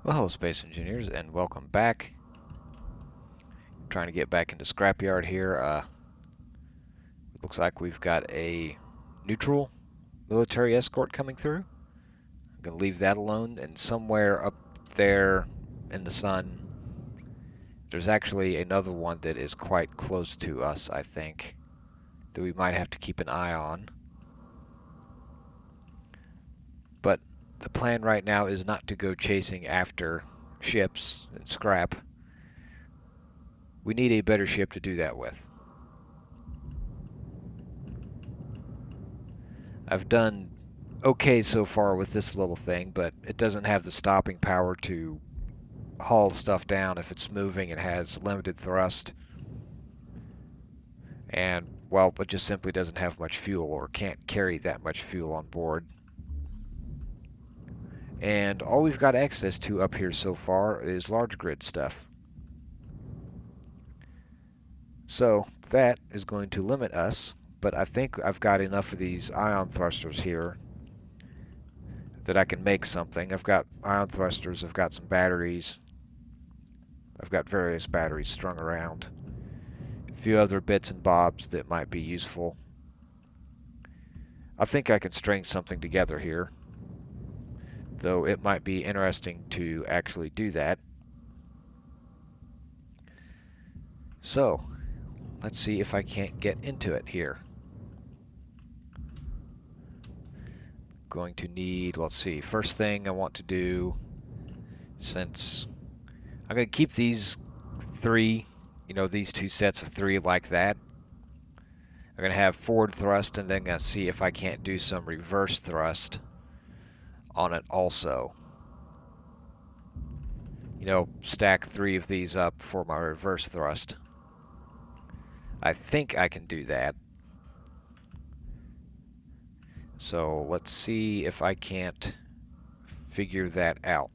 Well, hello Space Engineers, and welcome back. Trying to get back into Scrapyard here. It looks like we've got a neutral military escort coming through. I'm going to leave that alone, and somewhere up there in the sun, there's actually another one that is quite close to us, I think, that we might have to keep an eye on. But the plan right now is not to go chasing after ships and scrap. We need a better ship to do that with. I've done okay so far with this little thing, but it doesn't have the stopping power to haul stuff down if it's moving. It has limited thrust, and, well, it just simply doesn't have much fuel or can't carry that much fuel on board. And all we've got access to up here so far is large grid stuff. So that is going to limit us, but I think I've got enough of these ion thrusters here that I can make something. I've got ion thrusters, I've got some batteries, I've got various batteries strung around. A few other bits and bobs that might be useful. I think I can string something together here, though it might be interesting to actually do that. So, let's see if I can't get into it here. Going to need, let's see, first thing I want to do, since I'm going to keep these three, these two sets of three like that. I'm going to have forward thrust, and then going to see if I can't do some reverse thrust on it also. Stack three of these up for my reverse thrust. I think I can do that. So let's see if I can't figure that out.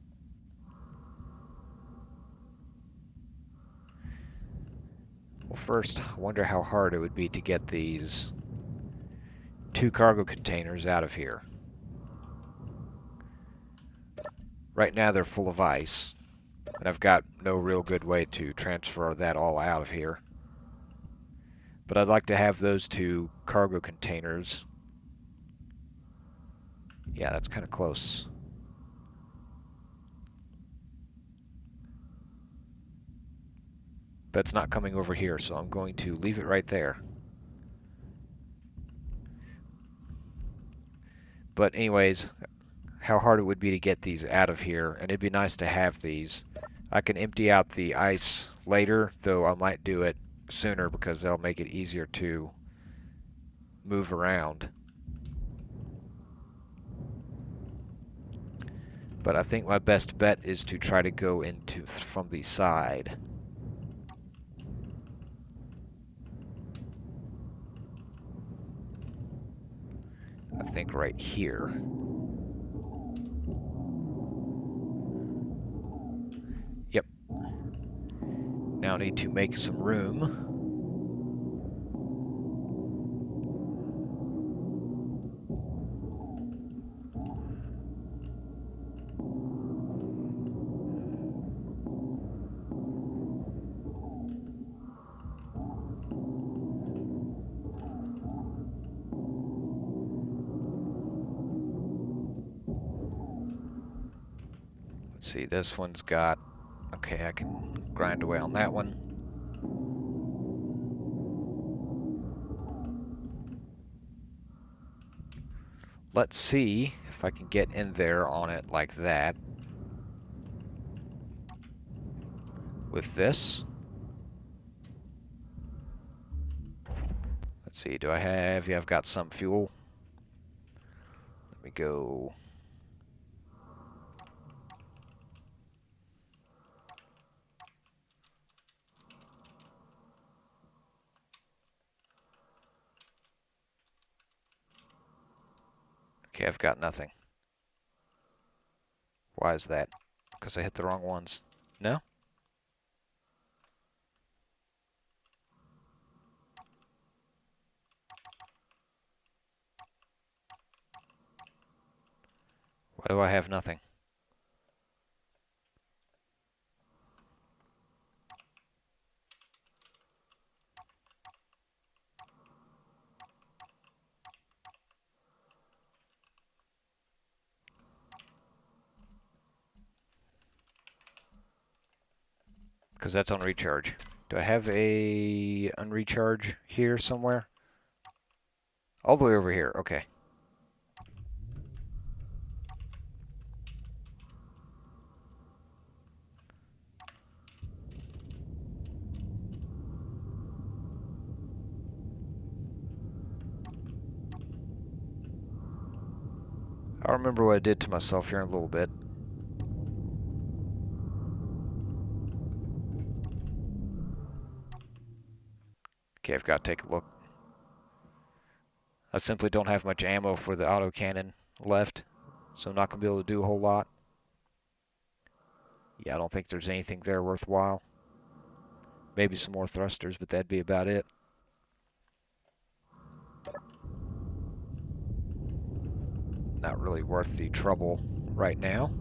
Well, first, I wonder how hard it would be to get these two cargo containers out of here. Right now they're full of ice, and I've got no real good way to transfer that all out of here. But I'd like to have those two cargo containers. Yeah, that's kind of close. But it's not coming over here, so I'm going to leave it right there. But anyways, how hard it would be to get these out of here, and it'd be nice to have these. I can empty out the ice later, though I might do it sooner because they'll make it easier to move around. But I think my best bet is to try to go into from the side. I think right here. Yep. Now I need to make some room. Let's see, this one's got... Okay, I can grind away on that one. Let's see if I can get in there on it like that. With this. Let's see, do I have... Yeah, I've got some fuel. Let me go... Okay, I've got nothing. Why is that? Because I hit the wrong ones. No? Why do I have nothing? because that's on recharge. Do I have a unrecharge here somewhere? All the way over here, okay. I'll remember what I did to myself here in a little bit. Okay, I've got to take a look. I simply don't have much ammo for the autocannon left, so I'm not going to be able to do a whole lot. Yeah, I don't think there's anything there worthwhile. Maybe some more thrusters, but that'd be about it. Not really worth the trouble right now.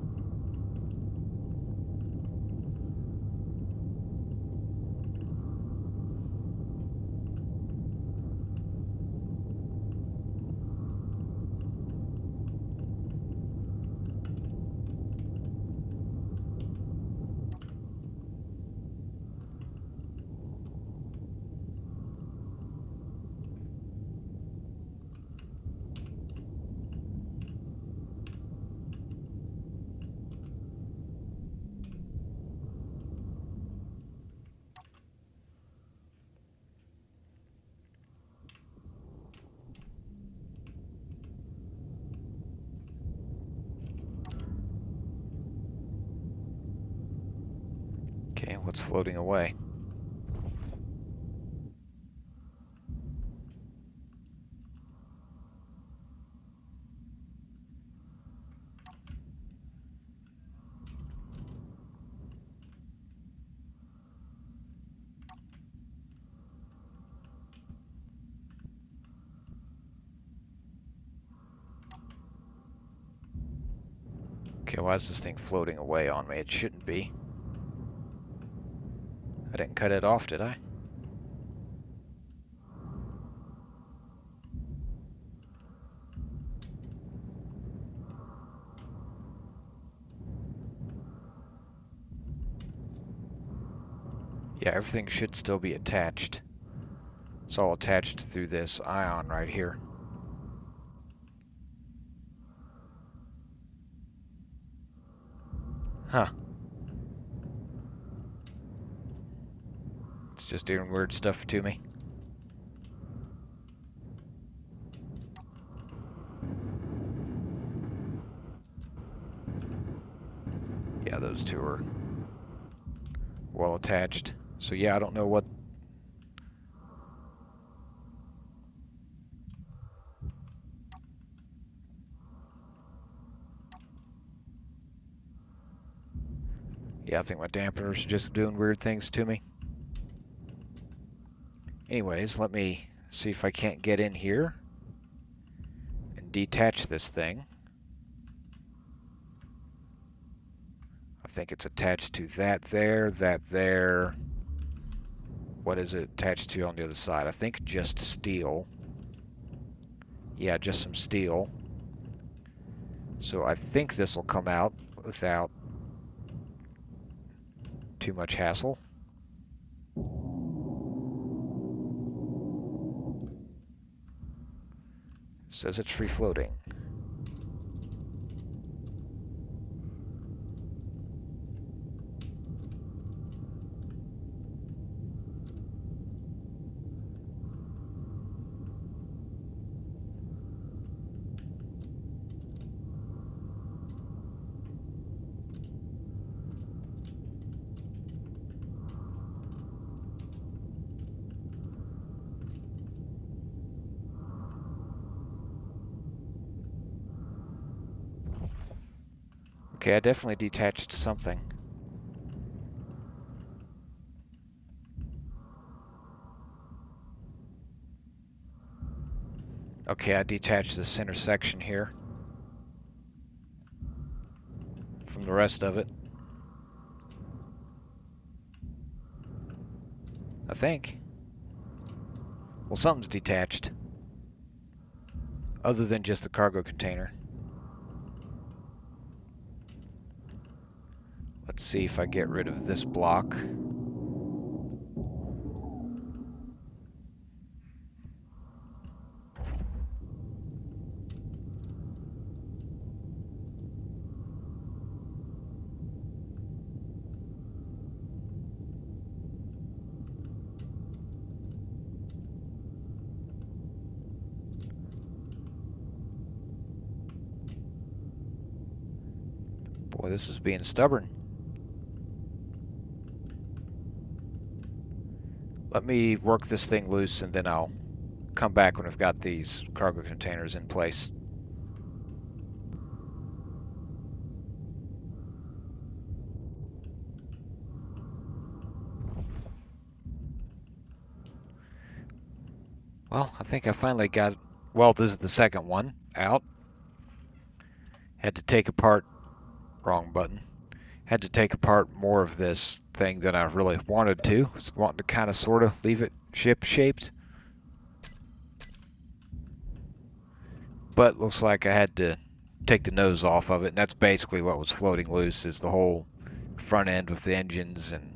Okay, what's floating away? Okay, why is this thing floating away on me? It shouldn't be. I didn't cut it off, did I? Yeah, everything should still be attached. It's all attached through this ion right here. Huh. It's just doing weird stuff to me. Yeah, those two are well attached. So yeah, I don't know what... Yeah, I think my dampeners are just doing weird things to me. Anyways, let me see if I can't get in here and detach this thing. I think it's attached to that there. What is it attached to on the other side? I think just steel. Yeah, just some steel. So I think this will come out without too much hassle. It says it's free floating. Okay, I definitely detached something. Okay, I detached the center section here from the rest of it. I think. Well, something's detached. Other than just the cargo container. Let's see if I get rid of this block. Boy, this is being stubborn. Let me work this thing loose and then I'll come back when I've got these cargo containers in place. Well, I think I finally got, well, this is the second one out. Had to take apart, wrong button. Had to take apart more of this thing than I really wanted to. I was wanting to kind of sort of leave it ship-shaped. But looks like I had to take the nose off of it, and that's basically what was floating loose, is the whole front end with the engines and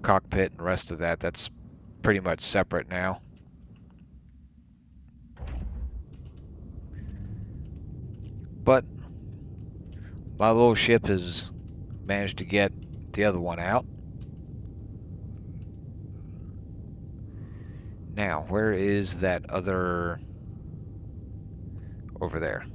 cockpit and the rest of that. That's pretty much separate now. But my little ship has managed to get the other one out. Now, where is that other... over there.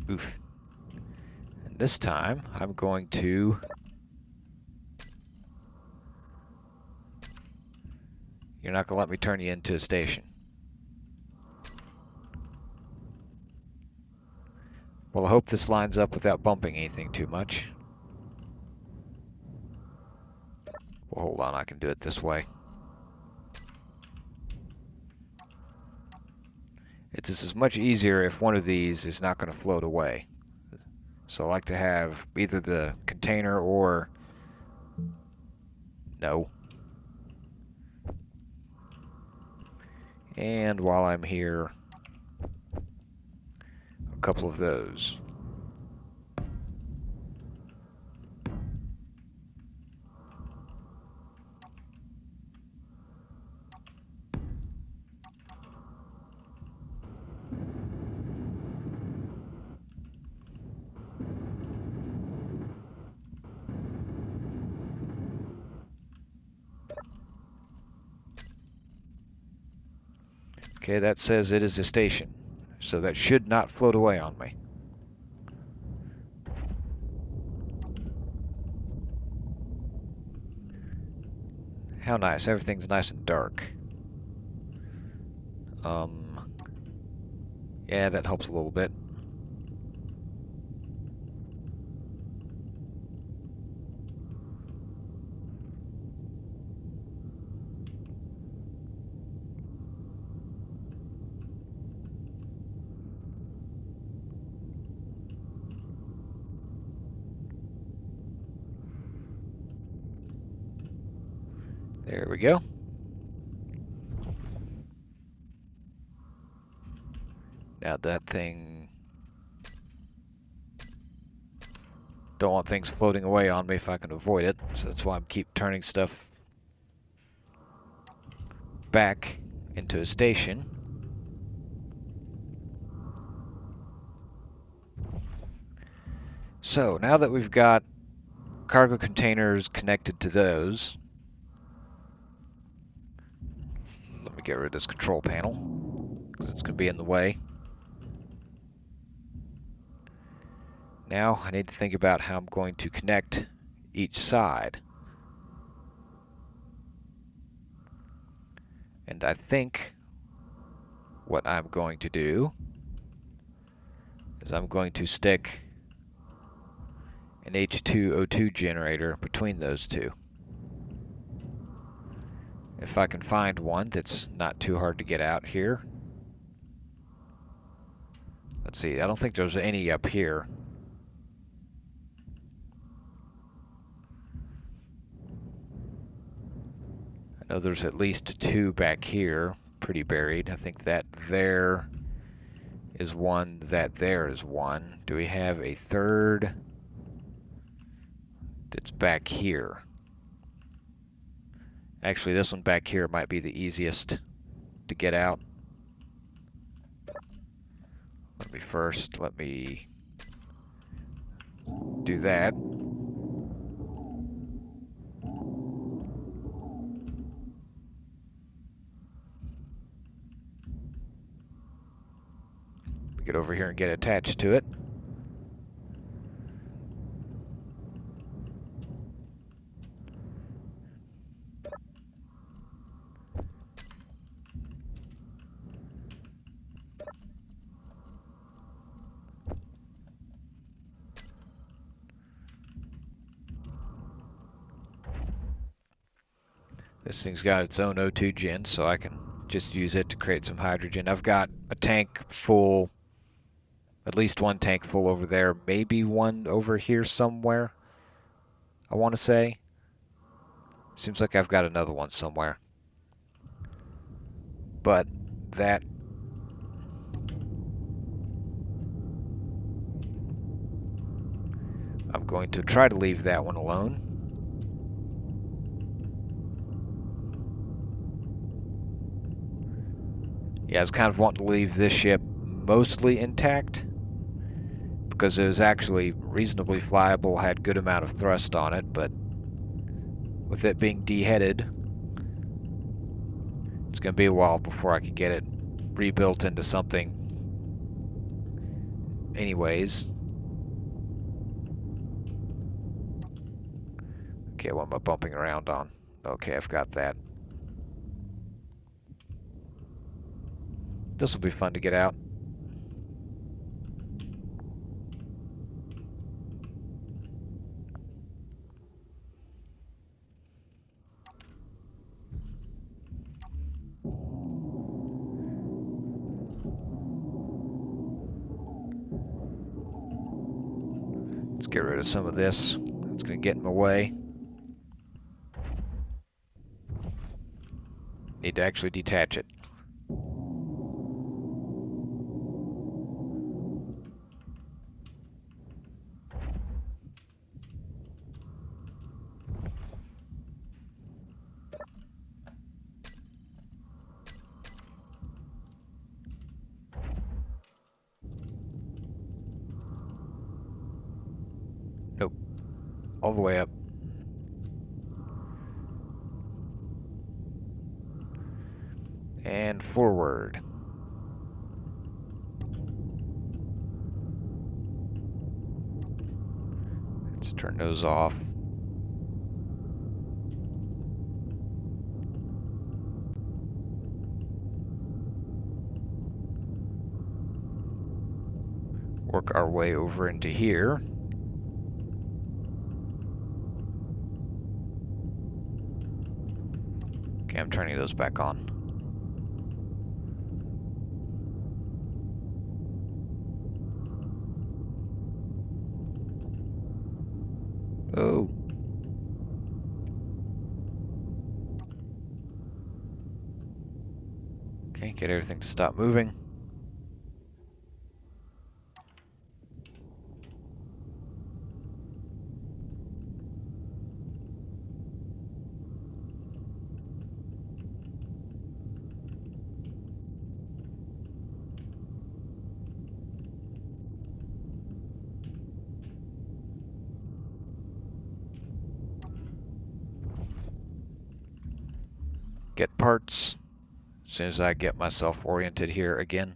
Oof. And this time, I'm going to... You're not going to let me turn you into a station. Well, I hope this lines up without bumping anything too much. Well, hold on, I can do it this way. It's as much easier if one of these is not going to float away. So I like to have either the container or... no. And while I'm here, a couple of those. Okay, that says it is a station, so that should not float away on me. How nice, everything's nice and dark. Yeah, that helps a little bit. There we go. Now that thing... don't want things floating away on me if I can avoid it, so that's why I keep turning stuff back into a station. So, now that we've got cargo containers connected to those, let me get rid of this control panel, because it's going to be in the way. Now I need to think about how I'm going to connect each side. And I think what I'm going to do is I'm going to stick an H2O2 generator between those two. If I can find one that's not too hard to get out here. Let's see, I don't think there's any up here. I know there's at least two back here, pretty buried. I think that there is one, that there is one. Do we have a third that's back here? Actually, this one back here might be the easiest to get out. Let me do that. Get over here and get attached to it. This thing's got its own O2 gen, so I can just use it to create some hydrogen. I've got a tank full, at least one tank full over there, maybe one over here somewhere, I want to say. Seems like I've got another one somewhere. But that... I'm going to try to leave that one alone. Yeah, I was kind of wanting to leave this ship mostly intact because it was actually reasonably flyable, had good amount of thrust on it, but with it being deheaded, it's going to be a while before I can get it rebuilt into something anyways. Okay, what am I bumping around on? Okay, I've got that. This will be fun to get out. Let's get rid of some of this. It's going to get in my way. Need to actually detach it. Nope. All the way up. And forward. Let's turn those off. Work our way over into here. Okay, I'm turning those back on. Oh. Okay, get everything to stop moving. Get parts as soon as I get myself oriented here again.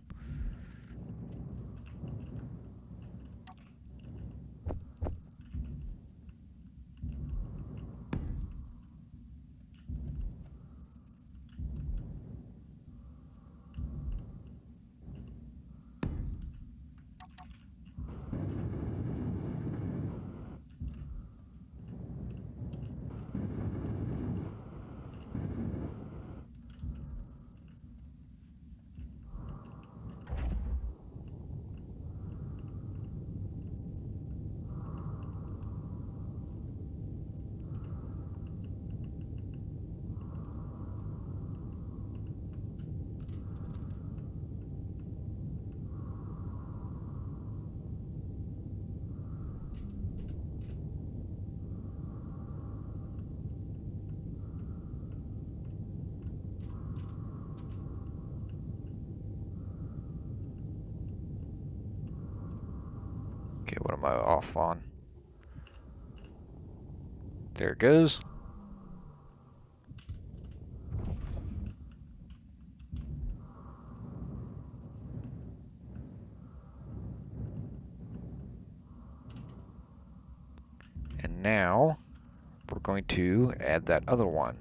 Okay, what am I off on? There it goes. And now we're going to add that other one.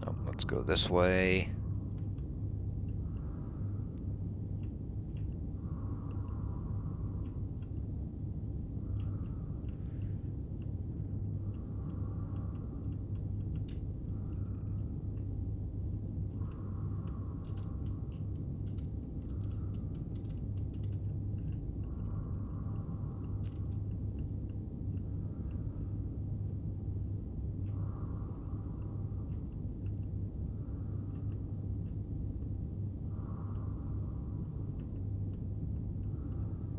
Oh, let's go this way.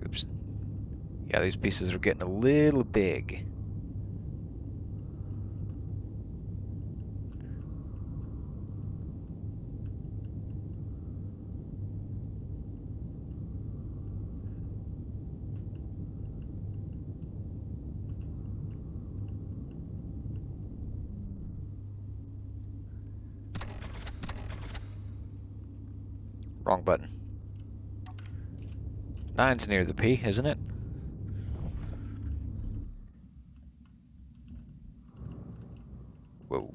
Oops. Yeah, these pieces are getting a little big. Wrong button. 9's near the P, isn't it? Whoa.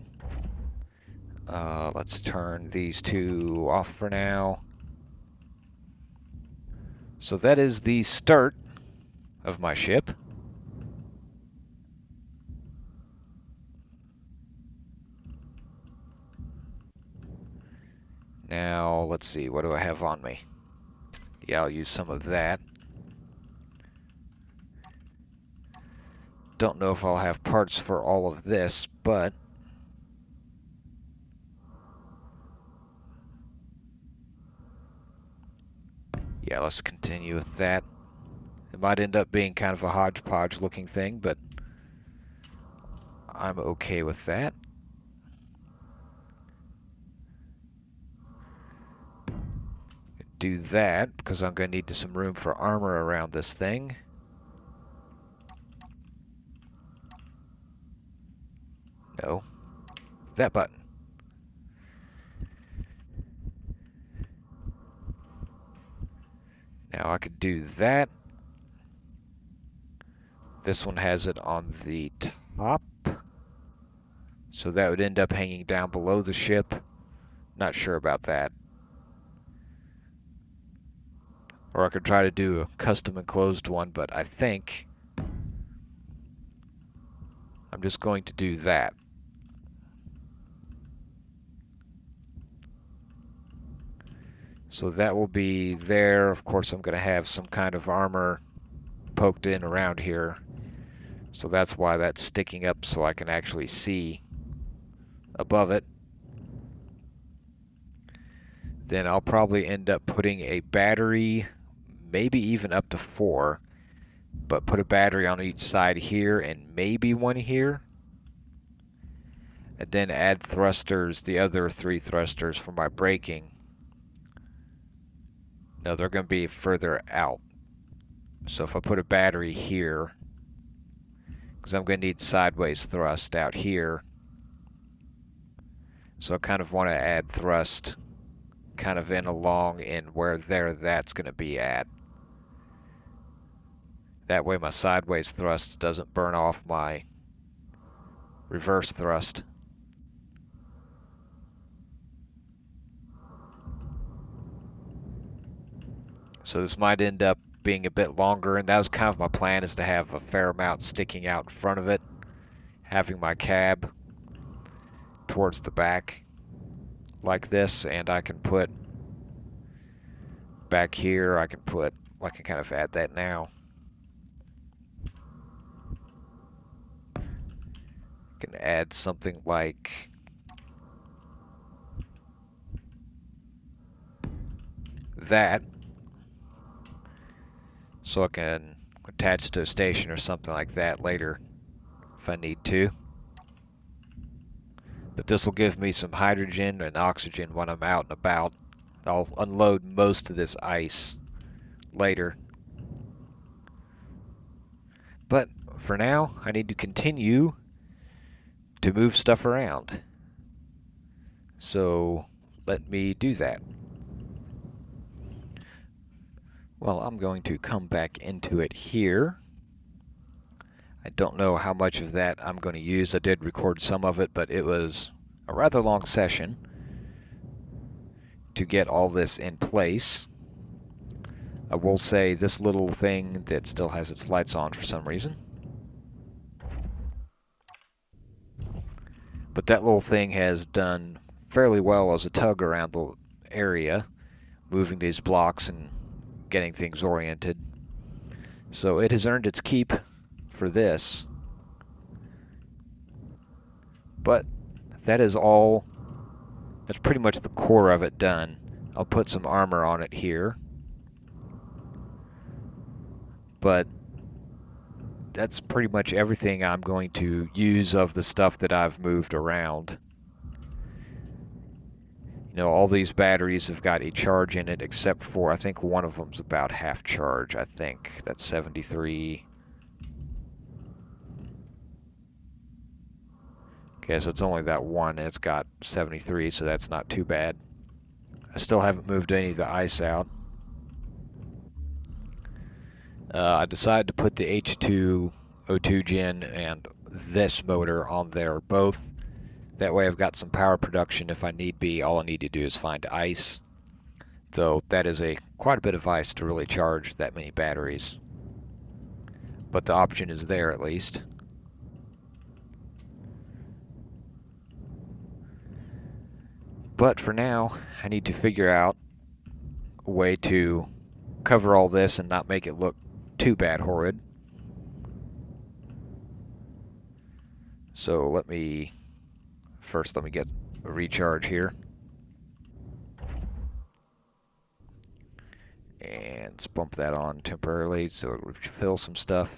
Let's turn these two off for now. So that is the start of my ship. Now, let's see, what do I have on me? Yeah, I'll use some of that. Don't know if I'll have parts for all of this, but yeah, let's continue with that. It might end up being kind of a hodgepodge looking thing, but I'm okay with that. Do that, because I'm going to need some room for armor around this thing. No. That button. Now I could do that. This one has it on the top. So that would end up hanging down below the ship. Not sure about that. Or I could try to do a custom enclosed one, but I think I'm just going to do that. So that will be there. Of course, I'm going to have some kind of armor poked in around here. So that's why that's sticking up so I can actually see above it. Then I'll probably end up putting a battery, maybe even up to 4, but put a battery on each side here and maybe one here. And then add thrusters, the other 3 thrusters for my braking. No, they're going to be further out. So if I put a battery here, because I'm going to need sideways thrust out here, So I kind of want to add thrust kind of in along in where that's going to be at. That way my sideways thrust doesn't burn off my reverse thrust. So this might end up being a bit longer, and that was kind of my plan, is to have a fair amount sticking out in front of it, having my cab towards the back like this, and I can put back here, I can kind of add that now. I can add something like that, so I can attach to a station or something like that later if I need to. But this will give me some hydrogen and oxygen when I'm out and about. I'll unload most of this ice later. But for now, I need to continue to move stuff around. So let me do that. Well, I'm going to come back into it here. I don't know how much of that I'm going to use. I did record some of it, but it was a rather long session to get all this in place. I will say this little thing that still has its lights on for some reason. But that little thing has done fairly well as a tug around the area, moving these blocks and getting things oriented. So it has earned its keep for this. But that is all, that's pretty much the core of it done. I'll put some armor on it here. But that's pretty much everything I'm going to use of the stuff that I've moved around. You know, all these batteries have got a charge in it, except for, I think one of them's about half charge, I think. That's 73. Okay, so it's only that one, and it's got 73, so that's not too bad. I still haven't moved any of the ice out. I decided to put the H2 O2 gen and this motor on there both. That way I've got some power production if I need be. All I need to do is find ice. Though that is quite a bit of ice to really charge that many batteries. But the option is there at least. But for now, I need to figure out a way to cover all this and not make it look too bad horrid. So let me get a recharge here. And let's bump that on temporarily so it refill some stuff.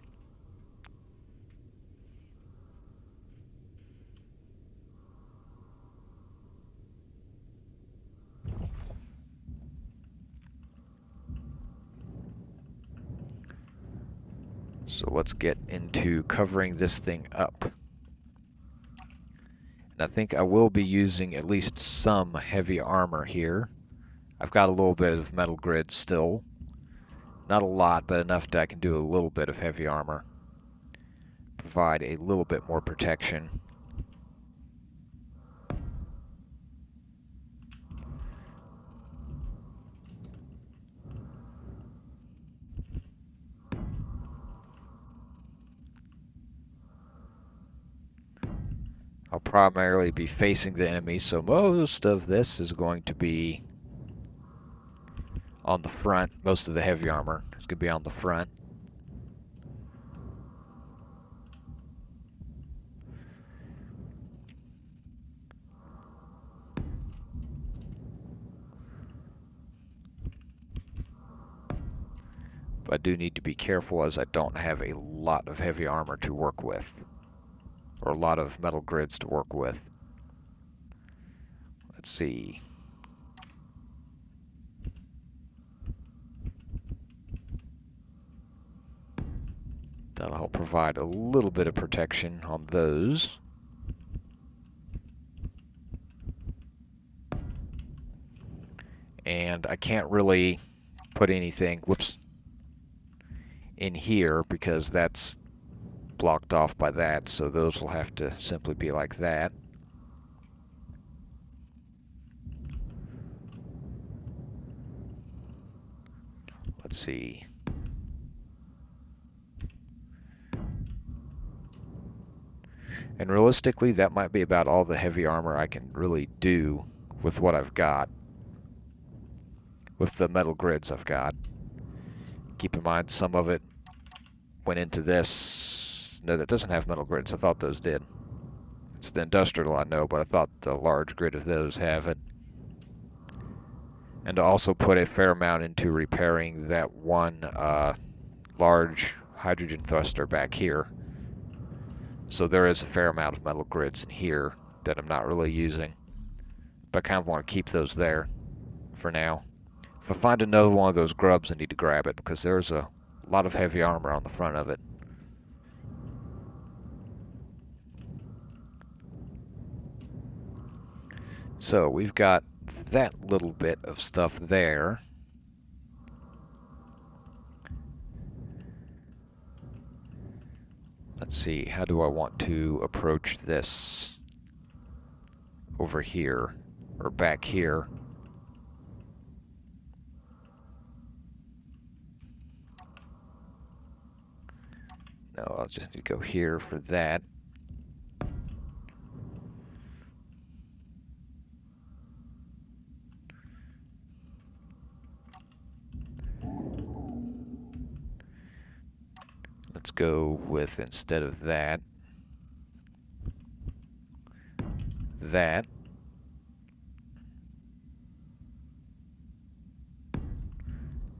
So let's get into covering this thing up. And I think I will be using at least some heavy armor here. I've got a little bit of metal grid still. Not a lot, but enough that I can do a little bit of heavy armor. Provide a little bit more protection. I'll primarily be facing the enemy, so most of this is going to be on the front. Most of the heavy armor is going to be on the front. But I do need to be careful as I don't have a lot of heavy armor to work with, or a lot of metal grids to work with. Let's see. That'll help provide a little bit of protection on those. and I can't really put anything, whoops, in here because that's blocked off by that, so those will have to simply be like that. Let's see. And realistically, that might be about all the heavy armor I can really do with what I've got. With the metal grids I've got. Keep in mind, some of it went into this. No, that doesn't have metal grids. I thought those did. It's the industrial, I know, but I thought the large grid of those have it. And to also put a fair amount into repairing that one large hydrogen thruster back here. So there is a fair amount of metal grids in here that I'm not really using. But I kind of want to keep those there for now. If I find another one of those grubs, I need to grab it because there's a lot of heavy armor on the front of it. So we've got that little bit of stuff there. Let's see, how do I want to approach this over here, or back here? No, I'll just need to go here for that. Let's go with, instead of that, that.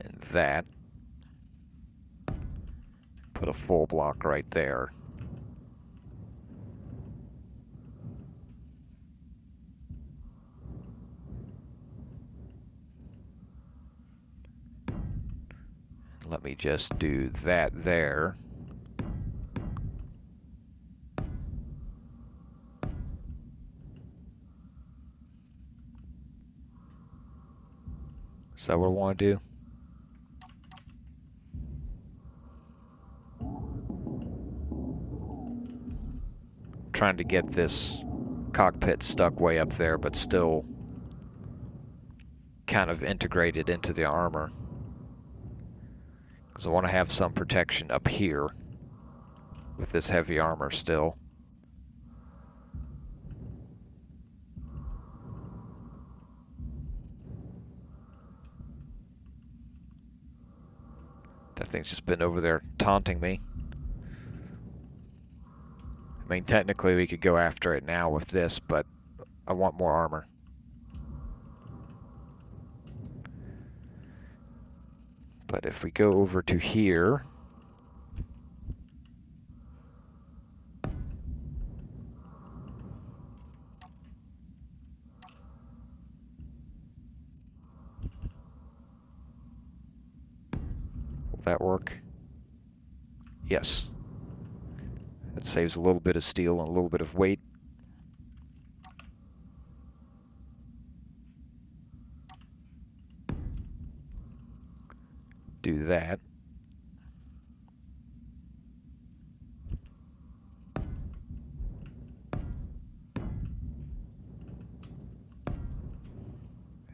And that. Put a full block right there. Let me just do that there. Is that what I want to do? Trying to get this cockpit stuck way up there, but still kind of integrated into the armor. Because I want to have some protection up here with this heavy armor still. That thing's just been over there taunting me. I mean, technically we could go after it now with this, but I want more armor. But if we go over to here, will that work? Yes. That saves a little bit of steel and a little bit of weight. Do that.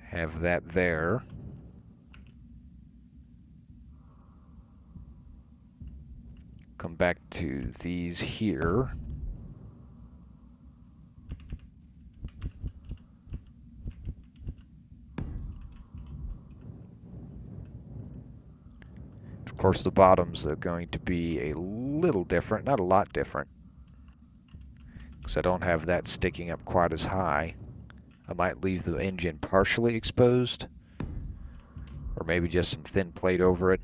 Have that there. Come back to these here. Of course, the bottoms are going to be a little different, not a lot different, because I don't have that sticking up quite as high. I might leave the engine partially exposed, or maybe just some thin plate over it.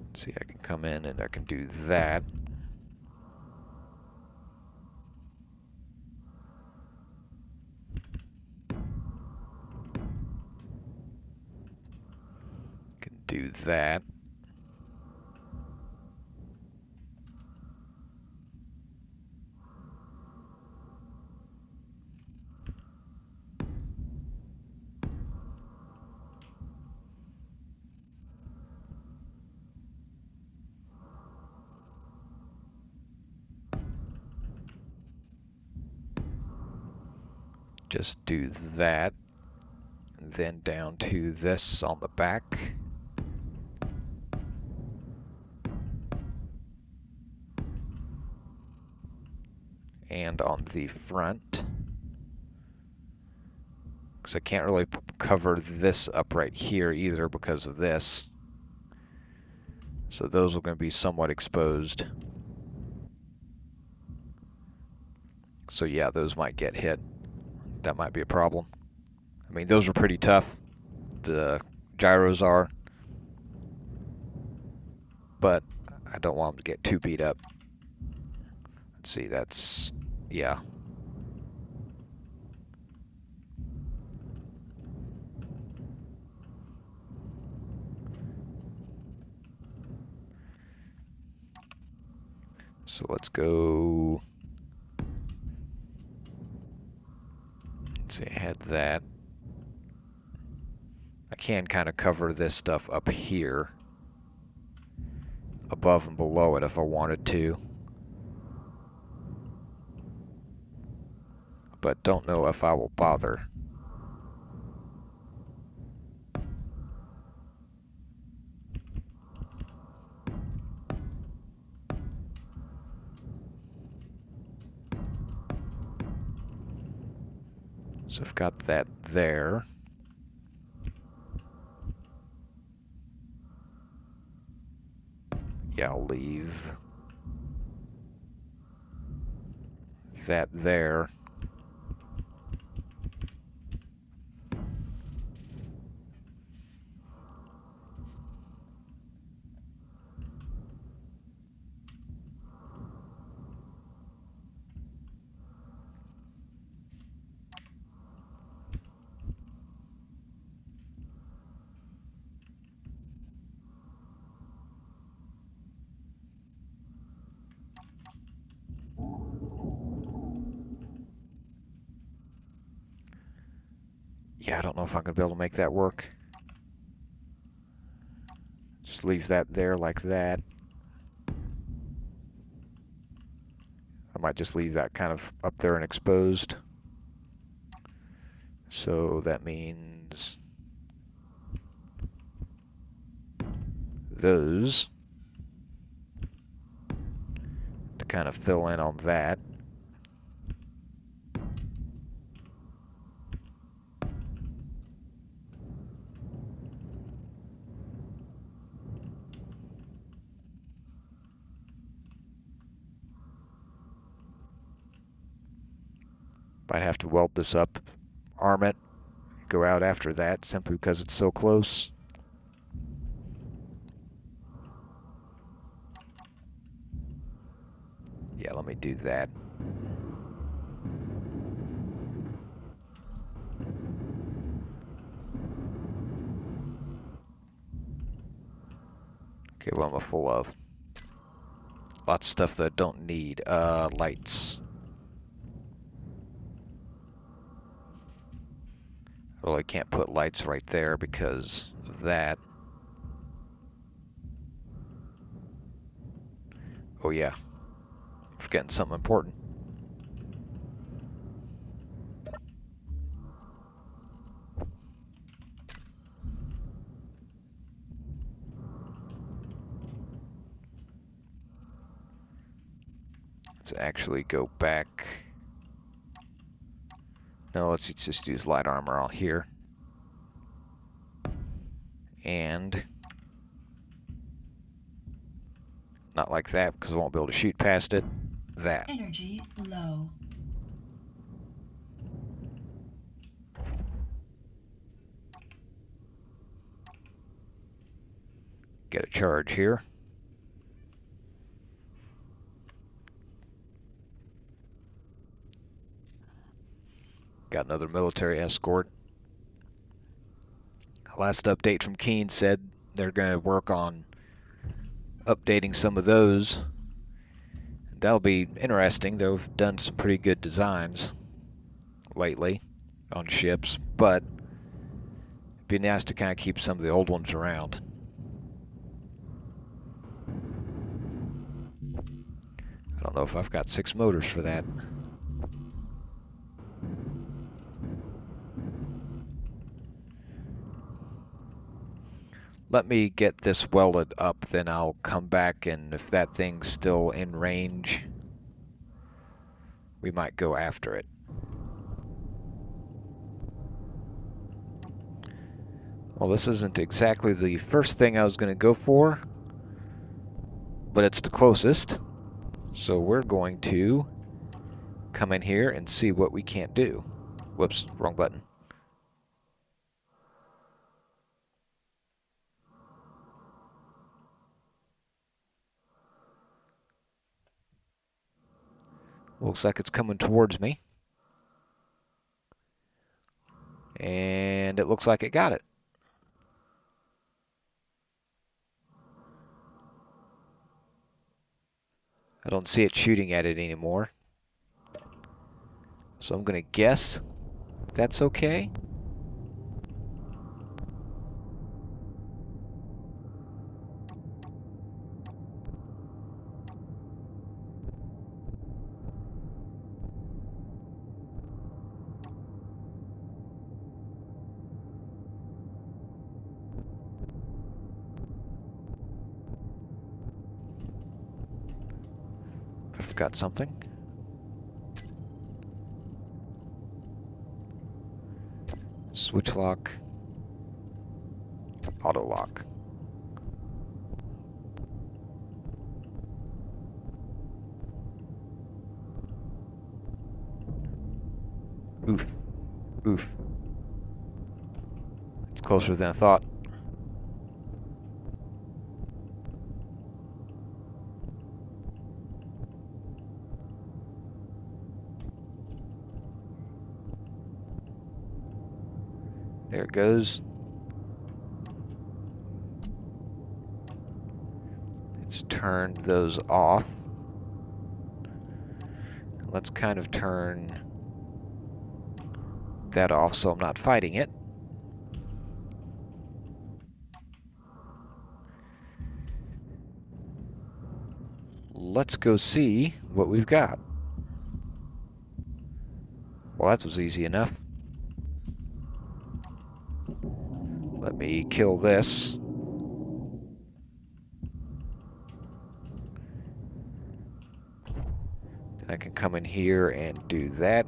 Let's see, I can come in and I can do that. Can do that. just do that. And then down to this on the back. And on the front. Because I can't really cover this up right here either because of this. So those are going to be somewhat exposed. So yeah, those might get hit. That might be a problem. I mean, those are pretty tough. The gyros are. But I don't want them to get too beat up. Let's see, that's... yeah. So let's go... let's see, I had that. I can kind of cover this stuff up here, above and below it if I wanted to. But don't know if I will bother. So I've got that there. Yeah, I'll leave that there. Yeah, I don't know if I'm going to be able to make that work. Just leave that there like that. I might just leave that kind of up there and exposed. So that means those to kind of fill in on that. Might have to weld this up, arm it, go out after that simply because it's so close. Yeah, let me do that. Okay, what am I full of? Lots of stuff that I don't need. Lights. Well, I can't put lights right there because of that. Oh yeah, forgetting something important. Let's actually go back. No, let's just use light armor on here. And not like that because I won't be able to shoot past it. That. Energy low. Get a charge here. Got another military escort. Last update from Keen said they're going to work on updating some of those. That'll be interesting. They've done some pretty good designs lately on ships, but it'd be nice to kind of keep some of the old ones around. I don't know if I've got 6 motors for that. Let me get this welded up, then I'll come back, and if that thing's still in range, we might go after it. Well, this isn't exactly the first thing I was going to go for, but it's the closest. So we're going to come in here and see what we can't do. Whoops, wrong button. Looks like it's coming towards me. And it looks like it got it. I don't see it shooting at it anymore. So I'm going to guess that's okay. I forgot something. Switch lock. Auto lock. Oof. Oof. It's closer than I thought. There it goes. Let's turn those off. Let's kind of turn that off so I'm not fighting it. Let's go see what we've got. Well, that was easy enough. Let me kill this. Then I can come in here and do that.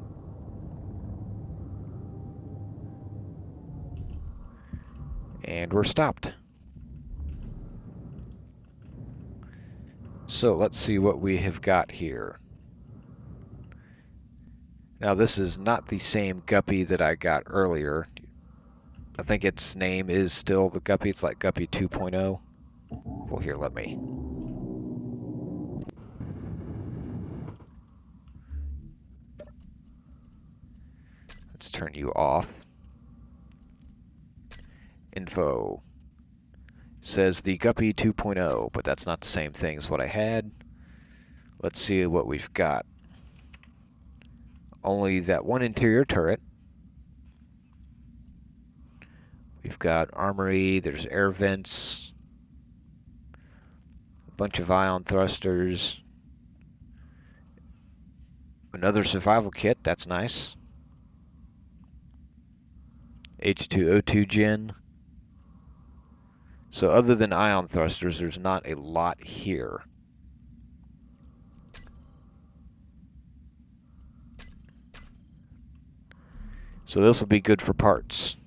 And we're stopped. So let's see what we have got here. Now this is not the same guppy that I got earlier. I think its name is still the guppy. It's like Guppy 2.0. Well, here, let me. Let's turn you off. Info. Says the Guppy 2.0, but that's not the same thing as what I had. Let's see what we've got. Only that one interior turret. We've got armory, there's air vents, a bunch of ion thrusters, another survival kit, that's nice. H2O2 gen. So other than ion thrusters, there's not a lot here. So this will be good for parts.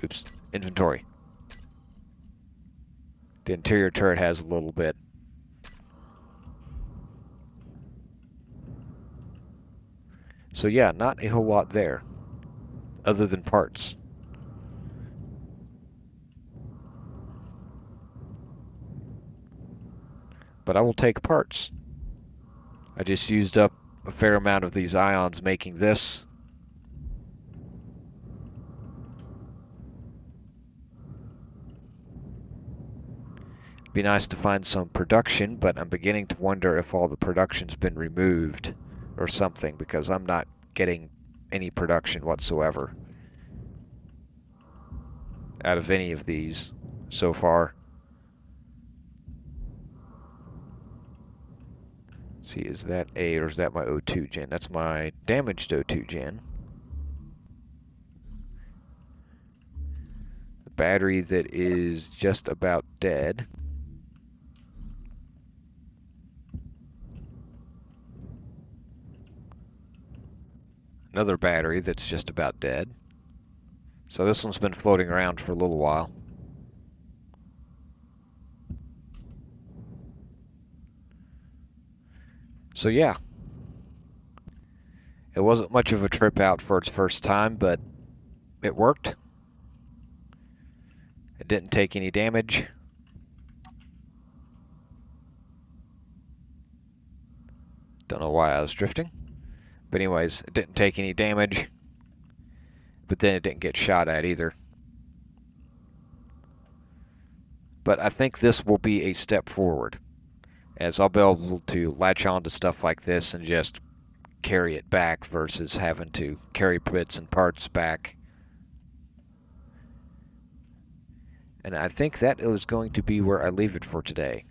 Oops, inventory. The interior turret has a little bit. So yeah, not a whole lot there, other than parts. But I will take parts. I just used up a fair amount of these ions making this. It'd be nice to find some production, but I'm beginning to wonder if all the production's been removed or something, because I'm not getting any production whatsoever out of any of these so far. Let's see, is that A or is that my O2 gen? That's my damaged O2 gen. battery that is just about dead. Another battery that's just about dead. So this one's been floating around for a little while. So yeah, it wasn't much of a trip out for its first time, but it worked. It didn't take any damage. Don't know why I was drifting. But anyways, it didn't take any damage. But then it didn't get shot at either. But I think this will be a step forward, as I'll be able to latch on to stuff like this and just carry it back versus having to carry bits and parts back. And I think that is going to be where I leave it for today.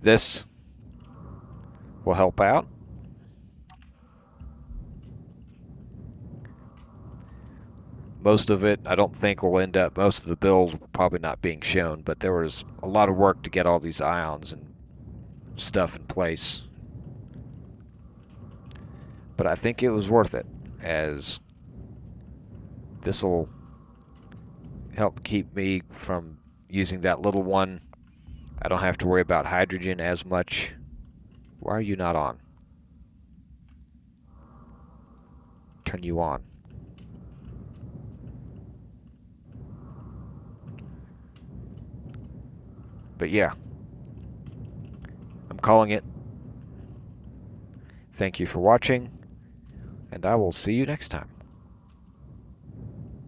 This will help out. Most of it, I don't think will end up, most of the build probably not being shown, but there was a lot of work to get all these ions and stuff in place. But I think it was worth it, as this will help keep me from using that little one. I don't have to worry about hydrogen as much. Why are you not on? Turn you on. But yeah, I'm calling it. Thank you for watching, and I will see you next time.